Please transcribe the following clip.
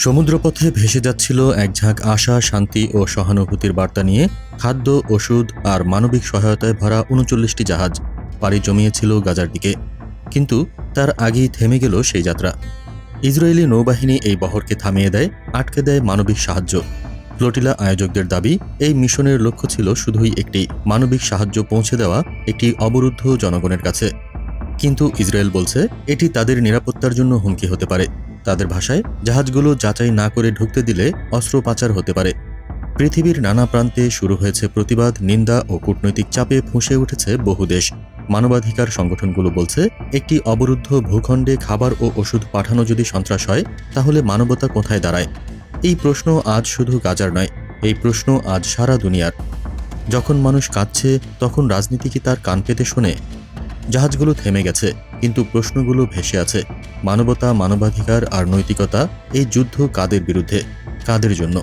সমুদ্রপথে ভেসে যাচ্ছিল এক ঝাঁক আশা, শান্তি ও সহানুভূতির বার্তা নিয়ে খাদ্য, ওষুধ আর মানবিক সহায়তায় ভরা ৩৯টি জাহাজ পাড়ি জমিয়েছিল গাজার দিকে। কিন্তু তার আগেই থেমে গেল সেই যাত্রা। ইসরায়েলি নৌবাহিনী এই বহরকে থামিয়ে দেয়, আটকে দেয় মানবিক সাহায্য। ফ্লোটিলা আয়োজকদের দাবি, এই মিশনের লক্ষ্য ছিল শুধুই একটি মানবিক সাহায্য পৌঁছে দেওয়া একটি অবরুদ্ধ জনগণের কাছে। কিন্তু ইসরায়েল বলছে এটি তাদের নিরাপত্তার জন্য হুমকি হতে পারে। তাদের ভাষায়, জাহাজগুলো যাচাই না করে ঢুকতে দিলে অস্ত্র পাচার হতে পারে। পৃথিবীর নানা প্রান্তে শুরু হয়েছে প্রতিবাদ, নিন্দা ও কূটনৈতিক চাপে ফুঁসে উঠেছে বহু দেশ। মানবাধিকার সংগঠনগুলো বলছে, একটি অবরুদ্ধ ভূখণ্ডে খাবার ও ওষুধ পাঠানো যদি সন্ত্রাস হয়, তাহলে মানবতা কোথায় দাঁড়ায়? এই প্রশ্ন আজ শুধু গাজার নয়, এই প্রশ্ন আজ সারা দুনিয়ার। যখন মানুষ কাঁদছে, তখন রাজনীতি কি তার কান পেতে শোনে? জাহাজগুলো থেমে গেছে, কিন্তু প্রশ্নগুলো ভেসে আছে। মানবতা, মানবাধিকার আর নৈতিকতা, এই যুদ্ধ কাদের বিরুদ্ধে, কাদের জন্য?